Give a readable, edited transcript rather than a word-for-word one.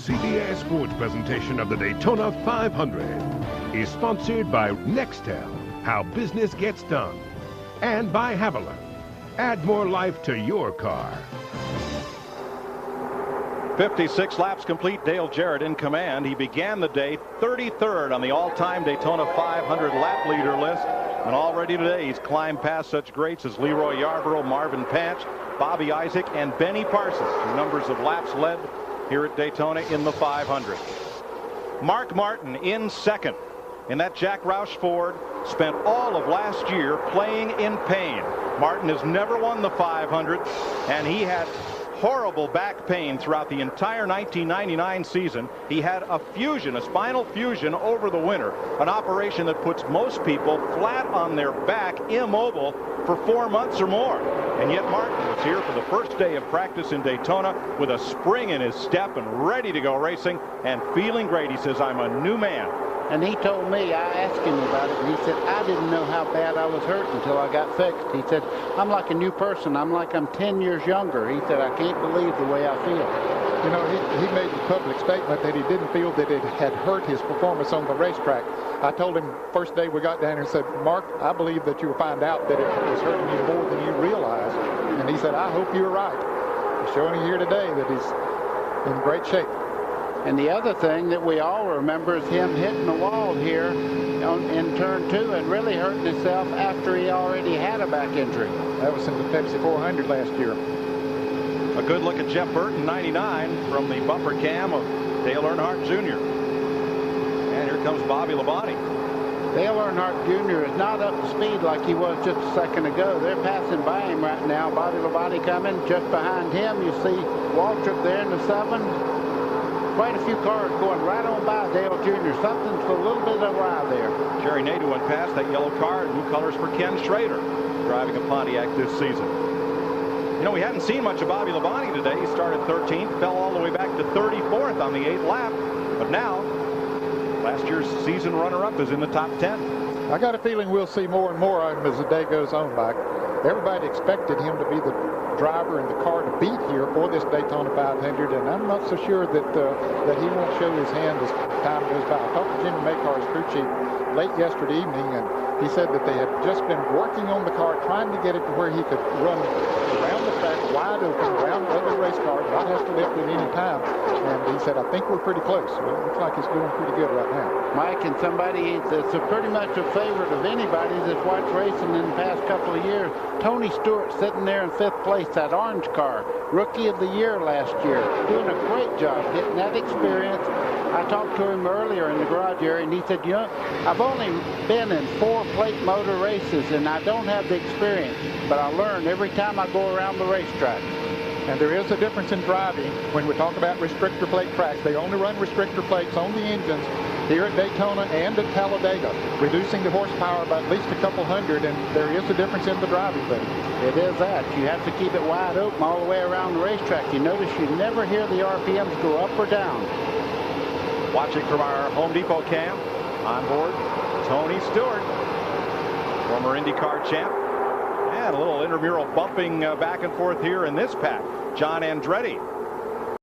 CBS Sports presentation of the Daytona 500 is sponsored by Nextel, how business gets done, and by Haviland. Add more life to your car. 56 laps complete. Dale Jarrett in command. He began the day 33rd on the all-time Daytona 500 lap leader list. And already today he's climbed past such greats as Leroy Yarborough, Marvin Patch, Bobby Isaac, and Benny Parsons. Numbers of laps led here at Daytona in the 500. Mark Martin in second in that Jack Roush Ford. Spent all of last year playing in pain. Martin has never won the 500, and he had horrible back pain throughout the entire 1999 season. He had a fusion, a spinal fusion over the winter, an operation that puts most people flat on their back, immobile, for 4 months or more. And yet Martin was here for the first day of practice in Daytona with a spring in his step and ready to go racing and feeling great. He says, "I'm a new man." And he told me, I asked him about it, and he said, "I didn't know how bad I was hurt until I got fixed." He said, "I'm like a new person. I'm like I'm 10 years younger." He said, "I can't believe the way I feel." You know, he made the public statement that he didn't feel that it had hurt his performance on the racetrack. I told him first day we got down here and said, "Mark, I believe that you'll find out that it was hurting you more than you realize." And he said, "I hope you're right." He's showing here today that he's in great shape. And the other thing that we all remember is him hitting the wall here in turn 2 and really hurting himself after he already had a back injury. That was in the Pepsi 400 last year. A good look at Jeff Burton, 99, from the bumper cam of Dale Earnhardt Jr. And here comes Bobby Labonte. Dale Earnhardt Jr. is not up to speed like he was just a second ago. They're passing by him right now. Bobby Labonte coming. Just behind him, you see Waltrip there in the 7. Quite a few cars going right on by Dale Jr. Something's a little bit awry there. Jerry Nadeau went past that yellow car. New colors for Ken Schrader, driving a Pontiac this season. You know, we hadn't seen much of Bobby Labonte today. He started 13th, fell all the way back to 34th on the 8th lap. But now, last year's season runner-up is in the top 10. I got a feeling we'll see more and more of him as the day goes on, Mike. Everybody expected him to be the driver in the car to beat here for this Daytona 500, and I'm not so sure that that he won't show his hand as time goes by. I talked to Jimmy Maycar's crew chief late yesterday evening, and he said that they had just been working on the car, trying to get it to where he could run around the track wide open, around other race cars, not have to lift at any time. And he said, "I think we're pretty close." Well, it looks like he's doing pretty good right now. Mike, and somebody that's pretty much a favorite of anybody that's watched racing in the past couple of years, Tony Stewart sitting there in 5th place, that orange car, Rookie of the Year last year, doing a great job getting that experience. I talked to him earlier in the garage area, and he said, "You know, I've only been in 4 plate motor races, and I don't have the experience, but I learn every time I go around the racetrack." And there is a difference in driving when we talk about restrictor plate tracks. They only run restrictor plates on the engines here at Daytona and at Talladega, reducing the horsepower by at least a couple hundred, and there is a difference in the driving thing. It is that. You have to keep it wide open all the way around the racetrack. You notice you never hear the RPMs go up or down. Watching from our Home Depot cam, on board Tony Stewart, former IndyCar champ. And a little intramural bumping back and forth here in this pack. John Andretti